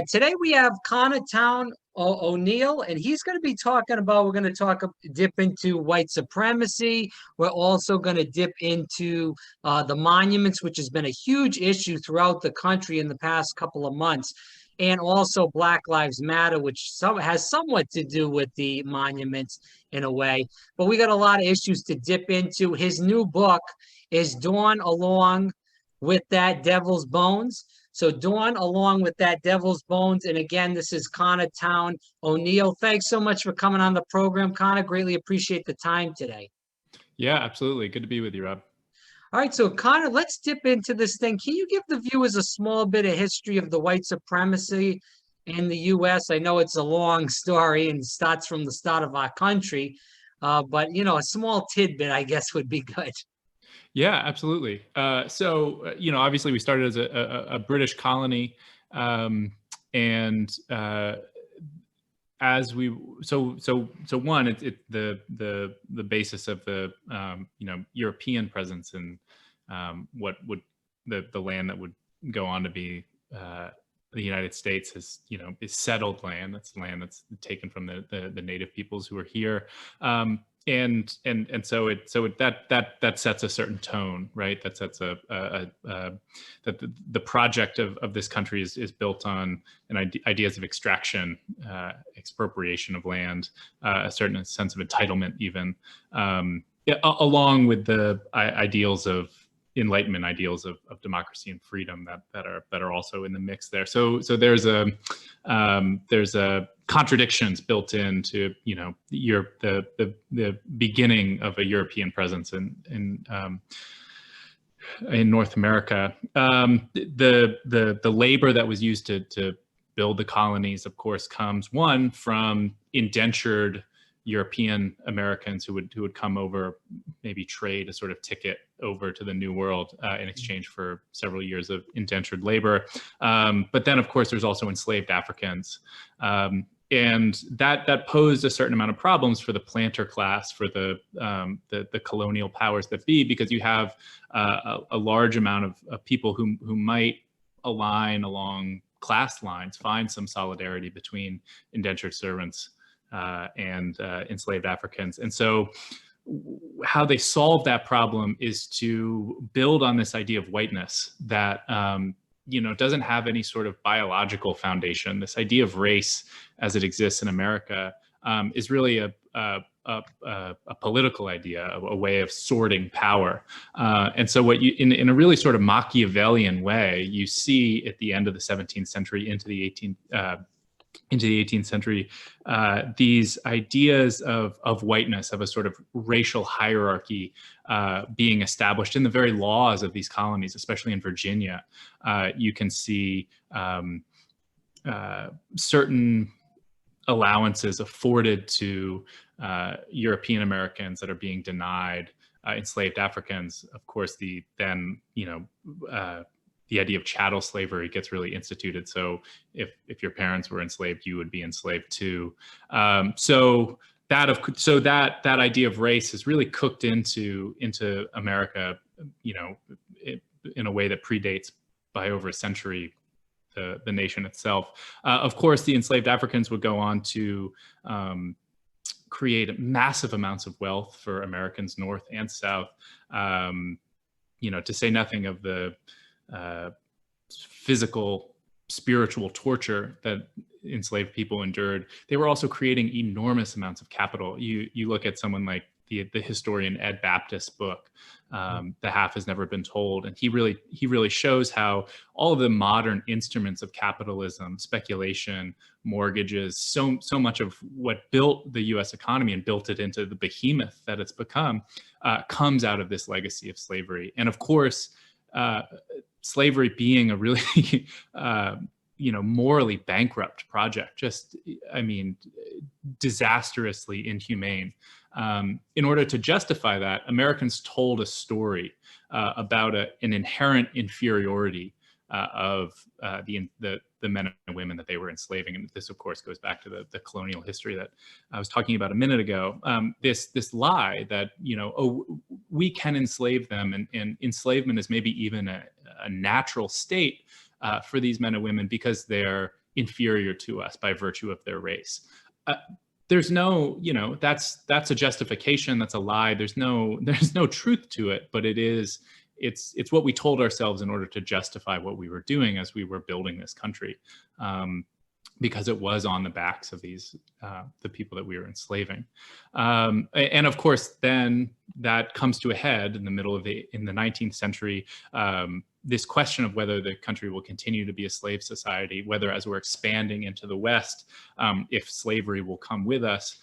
Today we have Towne O'Neill, and he's going to be talking about, we're going to dip into white supremacy. We're also going to dip into the monuments, which has been a huge issue throughout the country in the past couple of months, and also Black Lives Matter, which has somewhat to do with the monuments in a way. But we got a lot of issues to dip into. His new book is Dawn Along with That Devil's Bones. So Dawn, along with that Devil's Bones. And again, this is Towne O'Neill. Thanks so much for coming on the program, Connor. Greatly appreciate the time today. Yeah, absolutely. Good to be with you, Rob. All right, so Connor, let's dip into this thing. Can you give the viewers a small bit of history of the white supremacy in the U.S.? I know it's a long story and starts from the start of our country, but a small tidbit, I guess, would be good. Yeah, absolutely. Obviously we started as a British colony, and as we one, the basis of the European presence in what would the land that would go on to be the United States is settled land. That's land that's taken from the native peoples who are here. And so that sets a certain tone, right? That sets that the project of this country is built on ideas of extraction, expropriation of land, a certain sense of entitlement, even along with the ideals of Enlightenment, ideals of democracy and freedom that are also in the mix there. So there's a contradictions built into the beginning of a European presence in North America. The labor that was used to build the colonies, of course, comes one from indentured European Americans who would come over, maybe trade a sort of ticket over to the New World in exchange for several years of indentured labor. But then, of course, there's also enslaved Africans. And that posed a certain amount of problems for the planter class, for the colonial powers that be, because you have a large amount of people who might align along class lines, find some solidarity between indentured servants and enslaved Africans. And so how they solve that problem is to build on this idea of whiteness that doesn't have any sort of biological foundation. This idea of race as it exists in America is really a political idea, a way of sorting power. And so what you, in a really sort of Machiavellian way, you see at the end of the 17th century into the 18th century, these ideas of whiteness, of a sort of racial hierarchy being established in the very laws of these colonies, especially in Virginia. You can see certain allowances afforded to European Americans that are being denied enslaved Africans. Of course, the idea of chattel slavery gets really instituted. So if your parents were enslaved, you would be enslaved too. So that idea of race is really cooked into America, in a way that predates by over a century the nation itself. Of course, the enslaved Africans would go on to create massive amounts of wealth for Americans north and south. To say nothing of the physical, spiritual torture that enslaved people endured. They were also creating enormous amounts of capital. You look at someone like the historian Ed Baptist's book, The Half Has Never Been Told, and he really shows how all of the modern instruments of capitalism, speculation, mortgages, so much of what built the U.S. economy and built it into the behemoth that it's become, comes out of this legacy of slavery. And of course, slavery being a really morally bankrupt project, disastrously inhumane. In order to justify that, Americans told a story about an inherent inferiority of the men and women that they were enslaving. And this, of course, goes back to the colonial history that I was talking about a minute ago. This lie that, we can enslave them, and enslavement is maybe even a natural state for these men and women because they're inferior to us by virtue of their race. There's no, that's a justification. That's a lie. There's no truth to it, but it's what we told ourselves in order to justify what we were doing as we were building this country, because it was on the backs of these the people that we were enslaving. And of course, then that comes to a head in the middle of in the 19th century. This question of whether the country will continue to be a slave society, whether as we're expanding into the West, if slavery will come with us.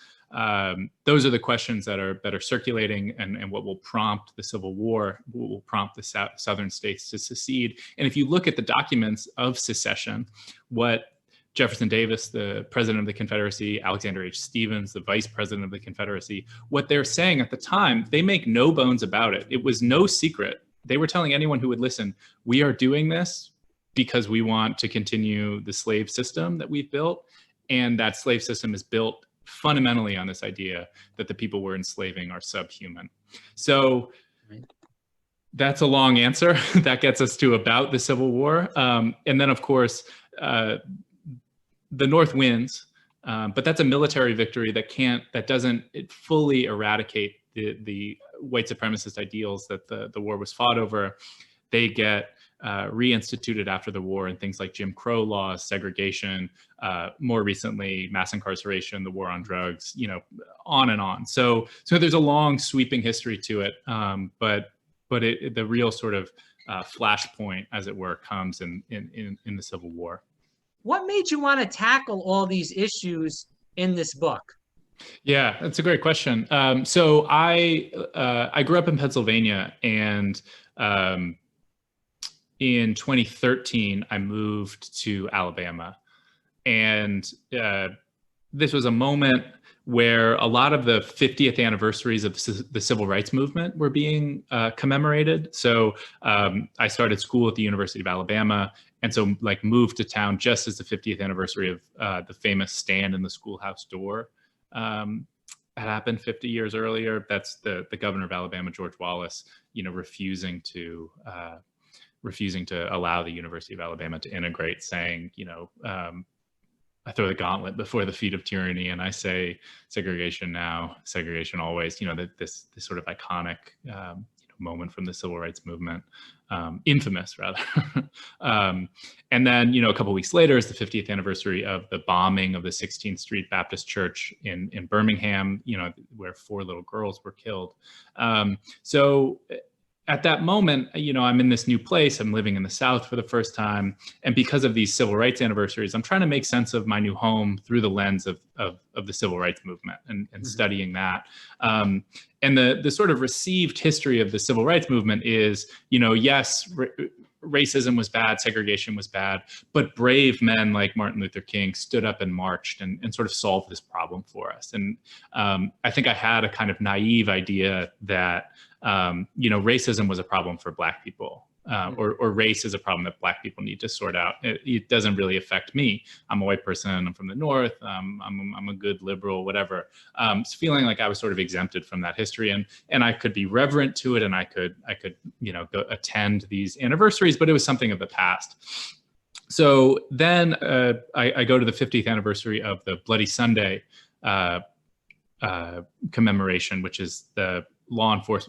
Those are the questions that are circulating, and what will prompt the Civil War, will prompt the Southern states to secede. And if you look at the documents of secession, what Jefferson Davis, the president of the Confederacy, Alexander H. Stephens, the vice president of the Confederacy, what they're saying at the time, they make no bones about it. It was no secret. They were telling anyone who would listen, we are doing this because we want to continue the slave system that we've built. And that slave system is built fundamentally on this idea that the people we're enslaving are subhuman. So that's a long answer. That gets us to about the Civil War. And then, of course, the North wins, but that's a military victory that doesn't fully eradicate the white supremacist ideals that the war was fought over. They get reinstituted after the war in things like Jim Crow laws, segregation, more recently mass incarceration, the war on drugs, on and on. So there's a long sweeping history to it, but the real sort of flashpoint, as it were, comes in the Civil War. What made you want to tackle all these issues in this book? Yeah, that's a great question. So I grew up in Pennsylvania, and in 2013, I moved to Alabama. And this was a moment where a lot of the 50th anniversaries of the Civil Rights Movement were being commemorated. So I started school at the University of Alabama, and so moved to town just as the 50th anniversary of the famous stand in the schoolhouse door had happened 50 years earlier. That's the governor of Alabama, George Wallace, refusing to allow the University of Alabama to integrate, saying, I throw the gauntlet before the feet of tyranny, and I say segregation now, segregation always. This sort of iconic moment from the Civil Rights Movement, infamous rather. And then, a couple of weeks later is the 50th anniversary of the bombing of the 16th Street Baptist Church in Birmingham, where 4 little girls were killed. So at that moment, I'm in this new place. I'm living in the South for the first time. And because of these civil rights anniversaries, I'm trying to make sense of my new home through the lens of the civil rights movement and studying that. And the sort of received history of the civil rights movement is, yes, racism was bad, segregation was bad, but brave men like Martin Luther King stood up and marched and sort of solved this problem for us. And I think I had a kind of naive idea that racism was a problem for Black people, or race is a problem that Black people need to sort out. It doesn't really affect me. I'm a white person. I'm from the North. I'm a good liberal, whatever. It's feeling like I was sort of exempted from that history, and I could be reverent to it, and I could go attend these anniversaries, but it was something of the past. So then I go to the 50th anniversary of the Bloody Sunday commemoration, which is the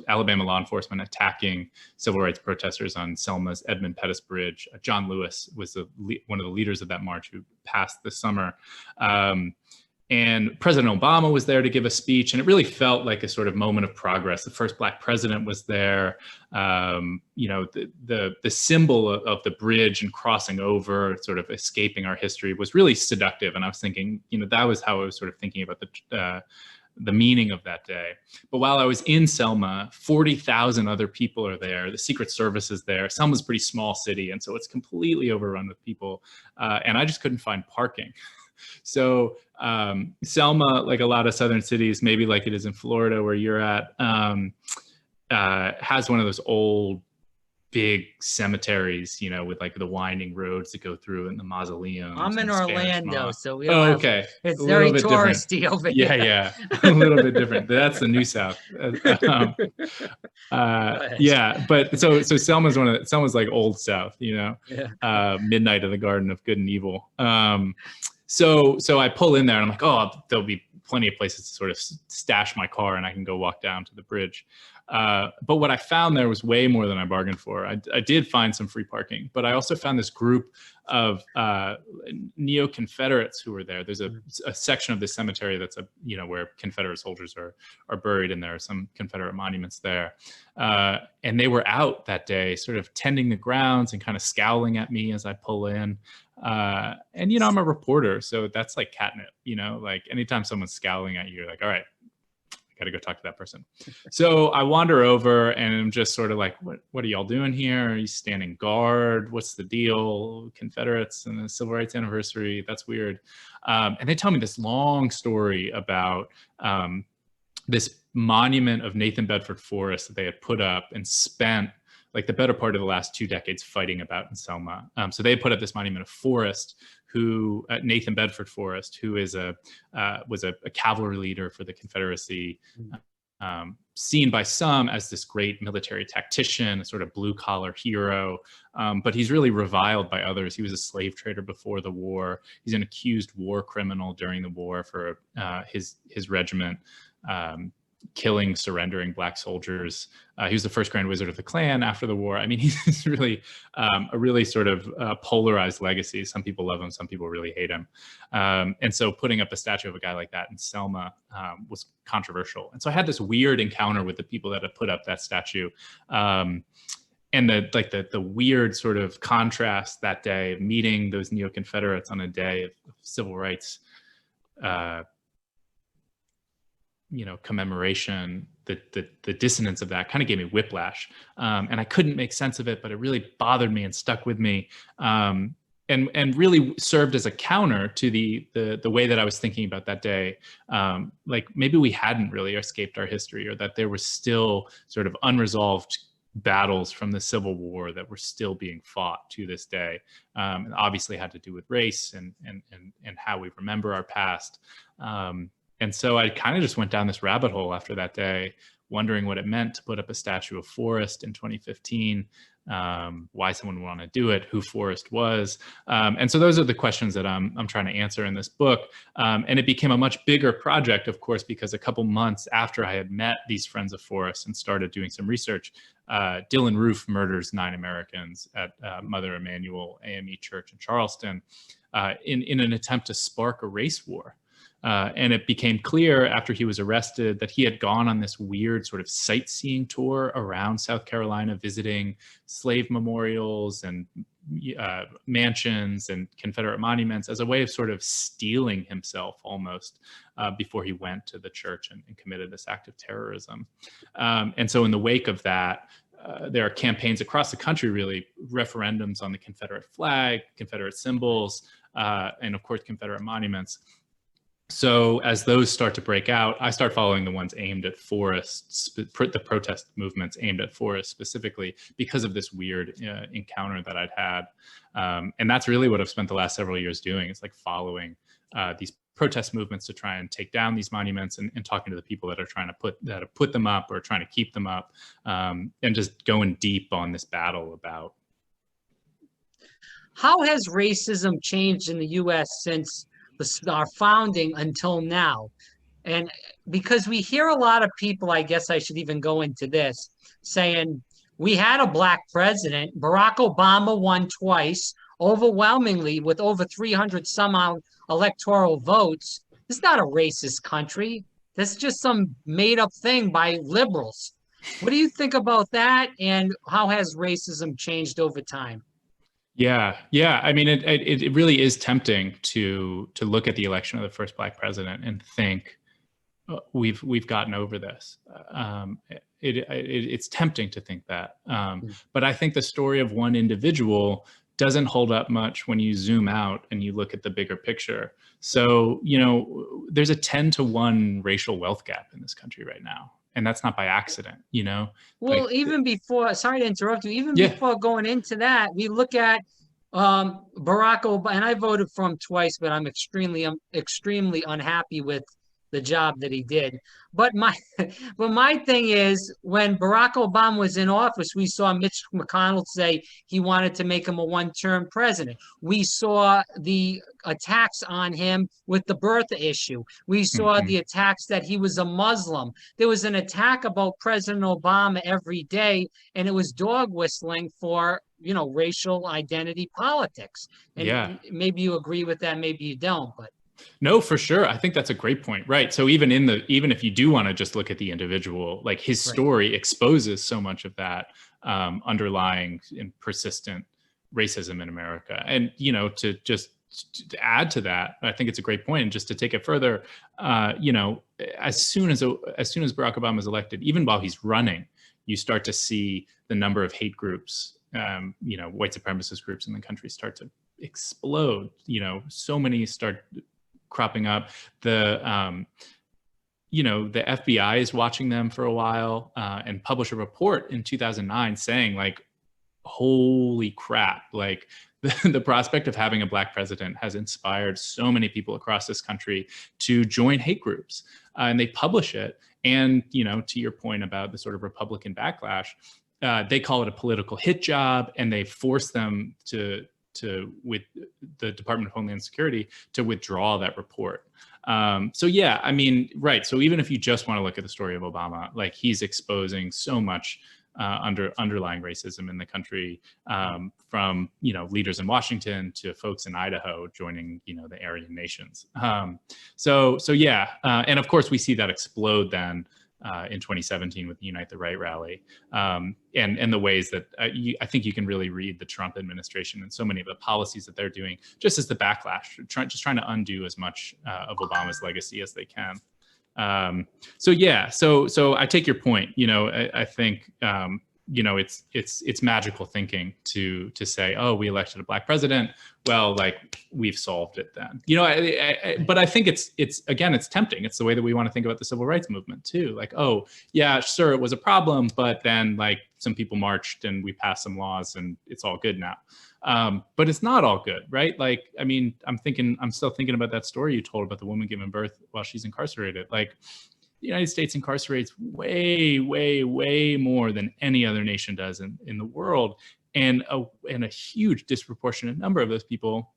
Alabama law enforcement attacking civil rights protesters on Selma's Edmund Pettus Bridge. John Lewis was one of the leaders of that march, who passed this summer. And President Obama was there to give a speech, and it really felt like a sort of moment of progress. The first Black president was there. The symbol of the bridge and crossing over, sort of escaping our history, was really seductive. And I was thinking, that was how I was sort of thinking about the meaning of that day. But while I was in Selma, 40,000 other people are there. The Secret Service is there. Selma's a pretty small city, and so it's completely overrun with people. And I just couldn't find parking. So Selma, like a lot of southern cities, maybe like it is in Florida where you're at, has one of those old big cemeteries, you know, with like the winding roads that go through and the mausoleums I'm in and Spanish Orlando, moss. so we don't Oh, have, okay. A it's little very bit different. touristy over Yeah, here. yeah. A little bit different. That's the New South. Um, Go ahead. yeah, but so Selma's Selma's like Old South, you know, Yeah. midnight in the Garden of Good and Evil. So I pull in there and I'm like, oh, there'll be plenty of places to sort of stash my car and I can go walk down to the bridge. But what I found there was way more than I bargained for. I did find some free parking, but I also found this group of neo-Confederates who were there. There's a section of the cemetery that's where Confederate soldiers are buried, and there are some Confederate monuments there. And they were out that day, sort of tending the grounds and kind of scowling at me as I pull in. And I'm a reporter, so that's like catnip. Like anytime someone's scowling at you, you're like, all right, got to go talk to that person. So I wander over and I'm just sort of like, what are y'all doing here? Are you standing guard? What's the deal? Confederates and the Civil Rights Anniversary. That's weird. And they tell me this long story about this monument of Nathan Bedford Forrest that they had put up and spent like the better part of the last 2 decades fighting about in Selma. So they put up this monument of Forrest, who Nathan Bedford Forrest, who is was a cavalry leader for the Confederacy, seen by some as this great military tactician, a sort of blue collar hero, but he's really reviled by others. He was a slave trader before the war. He's an accused war criminal during the war for his regiment. Killing, surrendering Black soldiers. He was the first Grand Wizard of the Klan after the war. I mean, he's really a really sort of polarized legacy. Some people love him, some people really hate him. And so putting up a statue of a guy like that in Selma was controversial. And so I had this weird encounter with the people that had put up that statue. And the weird sort of contrast that day, meeting those neo-Confederates on a day of civil rights commemoration, the dissonance of that kind of gave me whiplash. And I couldn't make sense of it, but it really bothered me and stuck with me. And really served as a counter to the way that I was thinking about that day. Like maybe we hadn't really escaped our history, or that there was still sort of unresolved battles from the Civil War that were still being fought to this day. And obviously had to do with race and how we remember our past. And so I kind of just went down this rabbit hole after that day, wondering what it meant to put up a statue of Forrest in 2015, why someone would want to do it, who Forrest was. And so those are the questions that I'm trying to answer in this book. And it became a much bigger project, of course, because a couple months after I had met these friends of Forrest and started doing some research, Dylan Roof murders 9 Americans at Mother Emanuel AME Church in Charleston in an attempt to spark a race war. And it became clear after he was arrested that he had gone on this weird sort of sightseeing tour around South Carolina, visiting slave memorials and mansions and Confederate monuments as a way of sort of steeling himself almost before he went to the church and committed this act of terrorism. And so in the wake of that, there are campaigns across the country, really, referendums on the Confederate flag, Confederate symbols, and of course, Confederate monuments. So as those start to break out, I start following the ones aimed at Forrest, the protest movements aimed at Forrest specifically, because of this weird encounter that I'd had. And that's really what I've spent the last several years doing. It's like following these protest movements to try and take down these monuments, and talking to the people that are trying to put them up or trying to keep them up, and just going deep on this battle about. How has racism changed in the U.S. since our founding until now? And because we hear a lot of people, I guess I should even go into this, saying we had a Black president. Barack Obama won twice, overwhelmingly with over 300 somehow electoral votes. It's not a racist country. That's just some made up thing by liberals. What do you think about that? And how has racism changed over time? Yeah. I mean, it really is tempting to look at the election of the first Black president and think we've gotten over this. It's tempting to think that, but I think the story of one individual doesn't hold up much when you zoom out and you look at the bigger picture. So there's a 10-to-1 racial wealth gap in this country right now. and that's not by accident, you know? Well, Like, even before, sorry to interrupt you, even yeah. before going into that, we look at Barack Obama, and I voted for him twice, but I'm extremely unhappy with the job that he did. But my but my thing is, when Barack Obama was in office, we saw Mitch McConnell say he wanted to make him a one-term president. We saw the attacks on him with the birth issue. We saw Mhm. the attacks that he was a Muslim. There was an attack about President Obama every day, and it was dog whistling for, racial identity politics. Yeah. And maybe you agree with that, maybe you don't, but No, for sure. I think that's a great point. Right. So even if you do want to just look at the individual, like his right. story exposes so much of that underlying and persistent racism in America. And, to add to that, I think it's a great point. And just to take it further, as soon as Barack Obama is elected, even while he's running, you start to see the number of hate groups, white supremacist groups in the country start to explode. So many start cropping up. The FBI is watching them for a while and published a report in 2009 saying, like, holy crap, like the prospect of having a Black president has inspired so many people across this country to join hate groups. And they publish it. And, to your point about the sort of Republican backlash, they call it a political hit job, and they force them with the Department of Homeland Security to withdraw that report. So yeah, I mean, right. So even if you just want to look at the story of Obama, like, he's exposing so much underlying racism in the country, from leaders in Washington to folks in Idaho joining the Aryan nations. So yeah, and of course we see that explode then in 2017 with the Unite the Right rally, and the ways that I think you can really read the Trump administration and so many of the policies that they're doing just as the backlash, just trying to undo as much of Obama's legacy as they can. So yeah, so I take your point. I think it's magical thinking to say, oh, we elected a Black president, well, like, we've solved it then. But I think it's again, it's tempting. It's the way that we want to think about the civil rights movement too. Like, oh yeah, sure, it was a problem, but then, like, some people marched and we passed some laws and it's all good now. But it's not all good, right? Like, I mean, I'm still thinking about that story you told about the woman giving birth while she's incarcerated. Like, the United States incarcerates way, way, way more than any other nation does in the world. And a huge disproportionate number of those people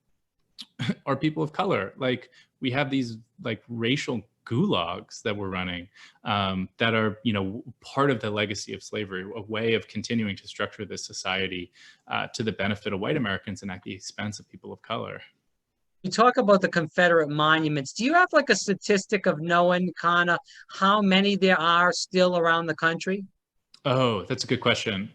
are people of color. Like, we have these, like, racial gulags that we're running, that are, part of the legacy of slavery, a way of continuing to structure this society to the benefit of white Americans and at the expense of people of color. You talk about the Confederate monuments. Do you have, like, a statistic of knowing kind of how many there are still around the country? Oh, that's a good question.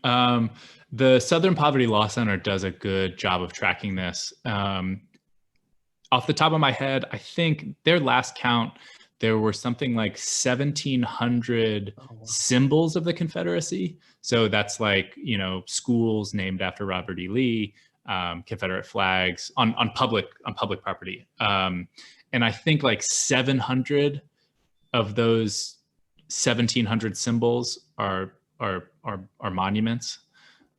The Southern Poverty Law Center does a good job of tracking this. Off the top of my head, I think their last count, there were something like 1,700 symbols of the Confederacy. So that's like, schools named after Robert E. Lee, Confederate flags on public property. And I think like 700 of those 1,700 symbols are monuments.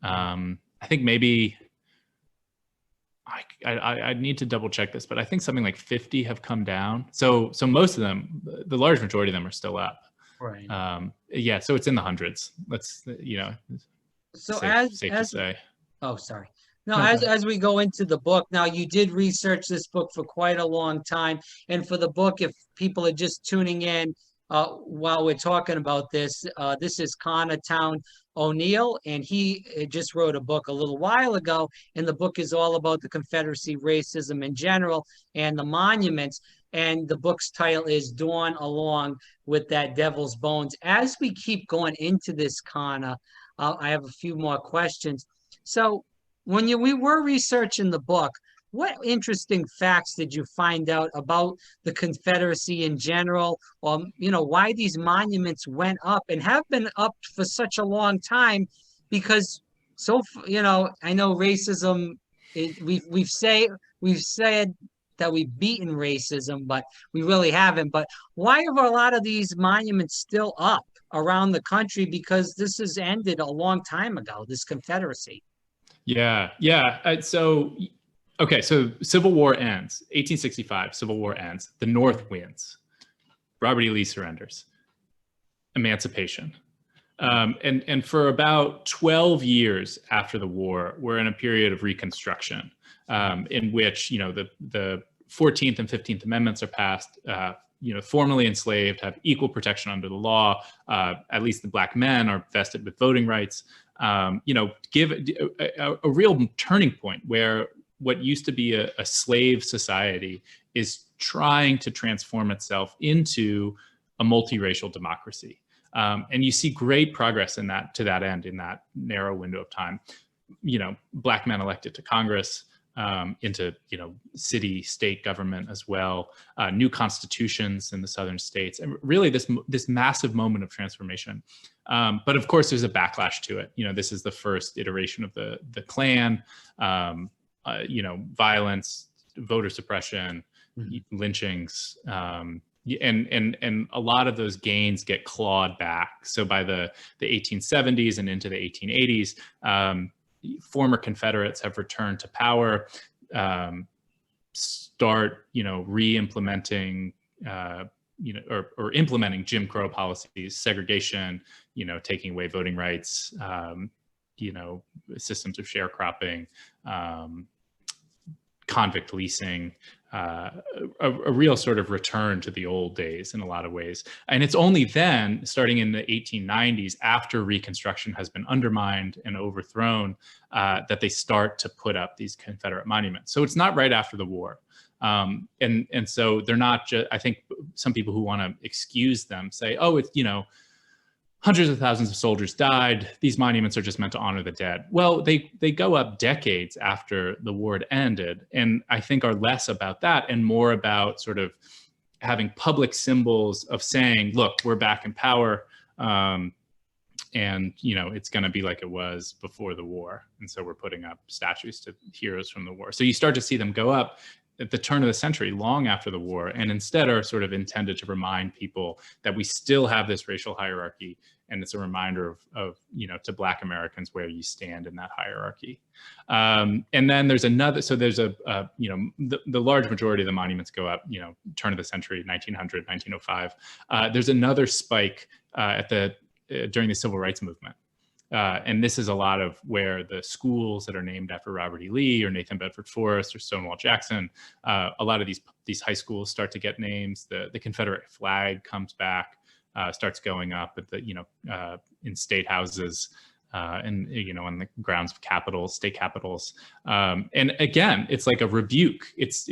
I think maybe I need to double check this, but I think something like 50 have come down. So most of them, the large majority of them, are still up. Right. Yeah. So it's in the hundreds. Let's So safe to say. Oh, sorry. No, as we go into the book, now, you did research this book for quite a long time. And for the book, if people are just tuning in while we're talking about this, this is Towne O'Neill, and he just wrote a book a little while ago. And the book is all about the Confederacy, racism in general, and the monuments. And the book's title is Dawn Along with That Devil's Bones. As we keep going into this, I have a few more questions. So, when we were researching the book, what interesting facts did you find out about the Confederacy in general, or why these monuments went up and have been up for such a long time? Because I know racism. We've said that we've beaten racism, but we really haven't. But why are a lot of these monuments still up? around the country because this has ended a long time ago, this Confederacy. Yeah, yeah. Okay, so Civil War ends, 1865. Civil War ends. The North wins. Robert E. Lee surrenders. Emancipation. And for about 12 years after the war, we're in a period of Reconstruction, in which, the 14th and 15th Amendments are passed. Formerly enslaved have equal protection under the law. At least the Black men are vested with voting rights. Give a real turning point where what used to be a slave society is trying to transform itself into a multiracial democracy. And you see great progress to that end in that narrow window of time. Black men elected to Congress, into city, state government as well, new constitutions in the southern states, and really this massive moment of transformation. But of course, there's a backlash to it. This is the first iteration of the Klan, violence, voter suppression, lynchings. And a lot of those gains get clawed back. So by the 1870s and into the 1880s, former Confederates have returned to power, start re-implementing or implementing Jim Crow policies, segregation, taking away voting rights, systems of sharecropping, convict leasing, a real sort of return to the old days in a lot of ways. And it's only then, starting in the 1890s, after Reconstruction has been undermined and overthrown, that they start to put up these Confederate monuments. So it's not right after the war. And so they're not just, I think some people who want to excuse them say, oh, it's, hundreds of thousands of soldiers died. These monuments are just meant to honor the dead. Well, they go up decades after the war had ended, and I think are less about that and more about sort of having public symbols of saying, look, we're back in power, and it's going to be like it was before the war. And so we're putting up statues to heroes from the war. So you start to see them go up at the turn of the century, long after the war, and instead are sort of intended to remind people that we still have this racial hierarchy, and it's a reminder of to Black Americans where you stand in that hierarchy. And then there's another, so there's the large majority of the monuments go up, turn of the century, 1900, 1905. There's another spike during the Civil Rights Movement. And this is a lot of where the schools that are named after Robert E. Lee or Nathan Bedford Forrest or Stonewall Jackson, a lot of these high schools start to get names. The Confederate flag comes back, starts going up at in state houses, and on the grounds of state capitals. And again, it's like a rebuke. It's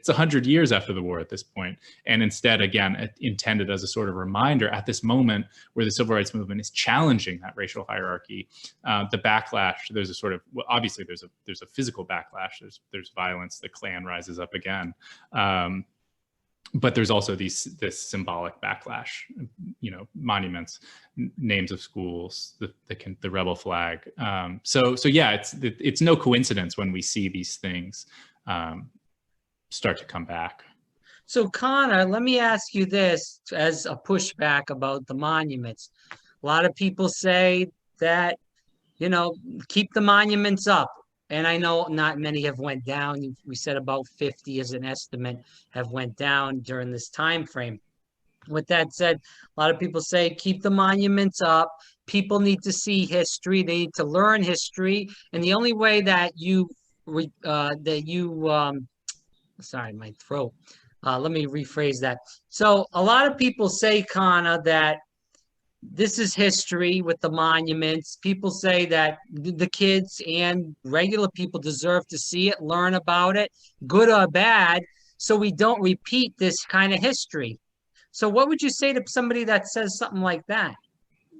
100 years after the war at this point. And instead, again, intended as a sort of reminder at this moment where the civil rights movement is challenging that racial hierarchy, the backlash, there's a sort of, well, obviously there's a physical backlash, there's violence, the Klan rises up again. But there's also this symbolic backlash, monuments, names of schools, the rebel flag. So yeah, it's no coincidence when we see these things start to come back. So Connor, let me ask you this as a pushback about the monuments. A lot of people say that, keep the monuments up. And I know not many have went down. We said about 50 as an estimate have went down during this time frame. With that said, a lot of people say keep the monuments up. People need to see history. They need to learn history. And the only way that sorry, my throat. Let me rephrase that. So a lot of people say, Connor, that this is history with the monuments. People say that the kids and regular people deserve to see it, learn about it, good or bad, so we don't repeat this kind of history. So what would you say to somebody that says something like that?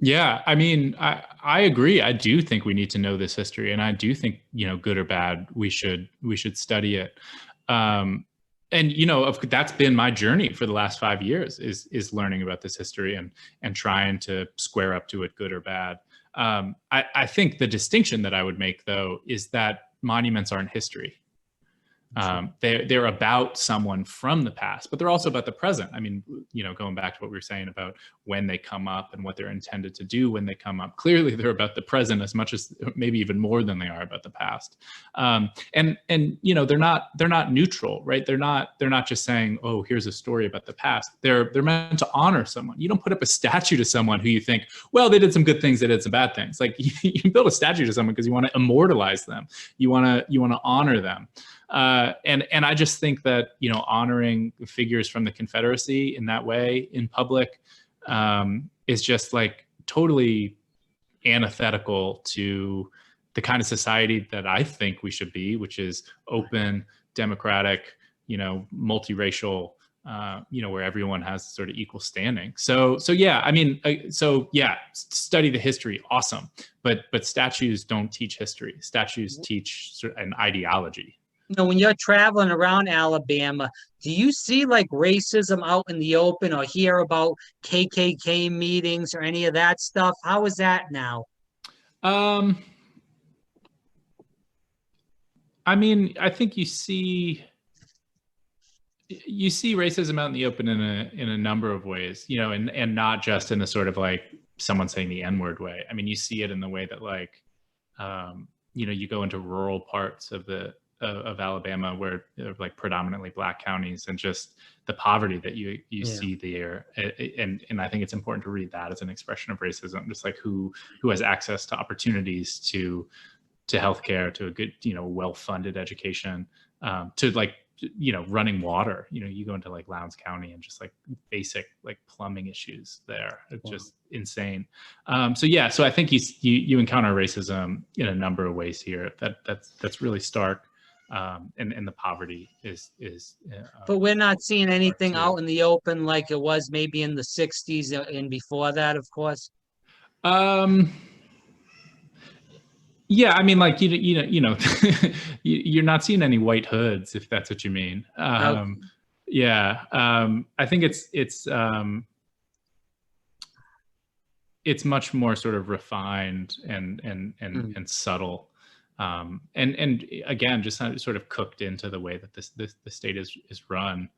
Yeah, I mean, I agree. I do think we need to know this history, and I do think, good or bad, we should study it. And that's been my journey for the last 5 years is learning about this history and trying to square up to it, good or bad. I think the distinction that I would make, though, is that monuments aren't history. They're about someone from the past, but they're also about the present. I mean, going back to what we were saying about when they come up and what they're intended to do when they come up. Clearly, they're about the present as much as maybe even more than they are about the past. And you know, they're not neutral, right? They're not just saying, oh, here's a story about the past. They're meant to honor someone. You don't put up a statue to someone who you think, well, they did some good things, they did some bad things. Like you build a statue to someone because you want to immortalize them. You want to honor them. And I just think that, you know, honoring figures from the Confederacy in that way in public is just like totally antithetical to the kind of society that I think we should be, which is open, democratic, you know, multiracial, you know, where everyone has sort of equal standing. So yeah, I mean, so yeah, study the history, awesome. But statues don't teach history. Statues teach sort of an ideology. You know, when you're traveling around Alabama, do you see like racism out in the open or hear about KKK meetings or any of that stuff? How is that now? I mean, I think you see racism out in the open in a number of ways, you know, and not just in the sort of like someone saying the N-word way. I mean, you see it in the way that like, you know, you go into rural parts of Alabama where they're like predominantly Black counties, and just the poverty that you see there. And I think it's important to read that as an expression of racism, just like who has access to opportunities to healthcare, to a good, you know, well-funded education, to like, you know, running water. You know, you go into like Lowndes County and just like basic like plumbing issues there. It's just insane. So yeah, so I think you encounter racism in a number of ways here. That's really stark. And the poverty is but we're not seeing anything out in the open like it was maybe in the 60s and before that, of course. Yeah, I mean, like you know, you're not seeing any white hoods, if that's what you mean. Yeah, I think it's much more sort of refined and subtle, and again, just sort of cooked into the way that the state is run,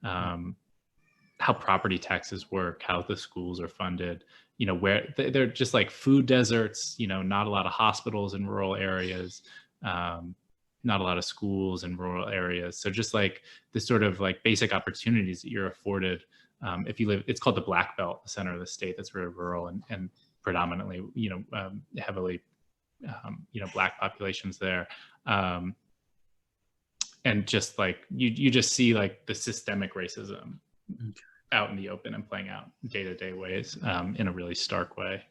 how property taxes work, how the schools are funded. You know, where they're just like food deserts, you know, not a lot of hospitals in rural areas, not a lot of schools in rural areas. So just like this sort of like basic opportunities that you're afforded. If you live, it's called the Black Belt, the center of the state that's very rural and predominantly, you know, heavily, you know, Black populations there. And just like, you just see like the systemic racism out in the open and playing out day-to-day ways in a really stark way.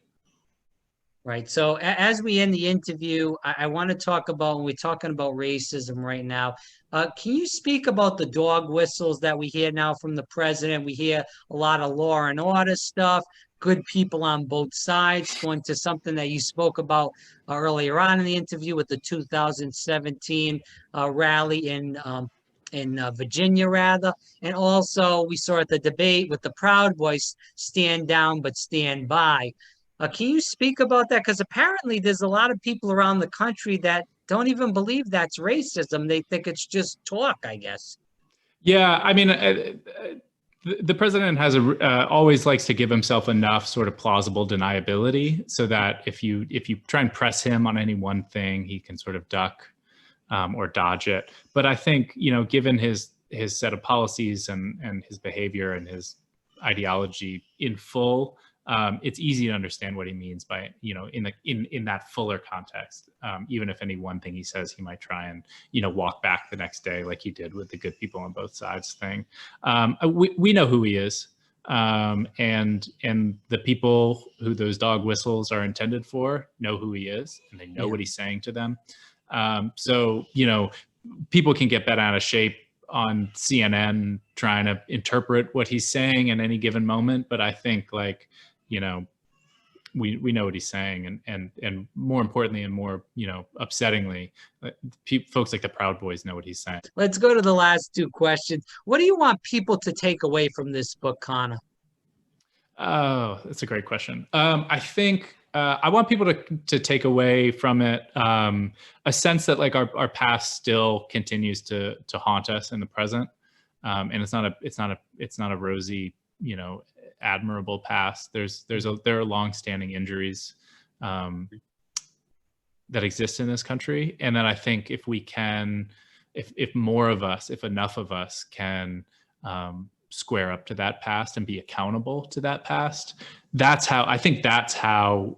Right. So as we end the interview, I want to talk about, when we're talking about racism right now, can you speak about the dog whistles that we hear now from the president? We hear a lot of law and order stuff, good people on both sides, going to something that you spoke about earlier on in the interview with the 2017 rally in Virginia, rather. And also we saw at the debate with the Proud Boys, stand down, but stand by. Can you speak about that? Because apparently there's a lot of people around the country that don't even believe that's racism. They think it's just talk, I guess. Yeah, I mean, the president has always likes to give himself enough sort of plausible deniability so that if you try and press him on any one thing, he can sort of duck or dodge it. But I think, you know, given his set of policies and his behavior and his ideology in full, it's easy to understand what he means by, you know, in that fuller context. Even if any one thing he says, he might try and, you know, walk back the next day like he did with the good people on both sides thing. We know who he is, and the people who those dog whistles are intended for know who he is, and they know what he's saying to them. So, you know, people can get bent out of shape on CNN trying to interpret what he's saying at any given moment, but I think, like, you know, we know what he's saying, and more importantly and more, you know, upsettingly, folks like the Proud Boys know what he's saying. Let's go to the last two questions. What do you want people to take away from this book, Connor? Oh, that's a great question. I think I want people to take away from it a sense that like our past still continues to haunt us in the present, and it's not a rosy, you know, admirable past. There are longstanding injuries that exist in this country, and then I think if we can, if more of us, if enough of us can square up to that past and be accountable to that past, that's how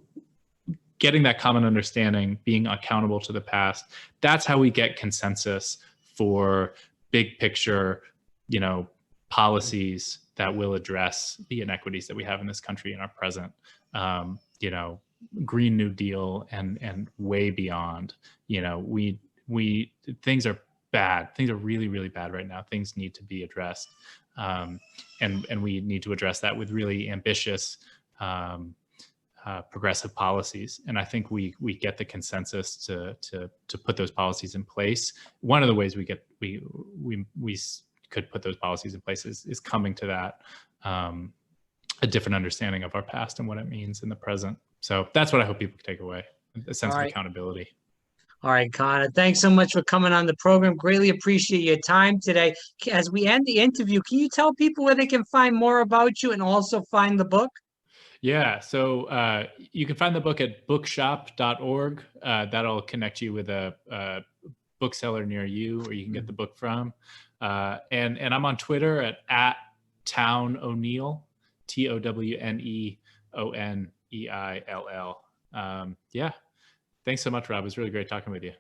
getting that common understanding, being accountable to the past, that's how we get consensus for big picture, policies that will address the inequities that we have in this country in our present, Green New Deal and way beyond. Things are bad. Things are really, really bad right now. Things need to be addressed. And we need to address that with really ambitious, progressive policies. And I think we get the consensus to put those policies in place. One of the ways we could put those policies in place is coming to that, a different understanding of our past and what it means in the present. So that's what I hope people take away, a sense of accountability. All right, Connor, thanks so much for coming on the program. Greatly appreciate your time today. As we end the interview, can you tell people where they can find more about you and also find the book? Yeah, so you can find the book at bookshop.org. That'll connect you with a bookseller near you where you can get the book from. And I'm on Twitter at Towne O'Neill, TOWNEONEILL. Yeah. Thanks so much, Rob. It was really great talking with you.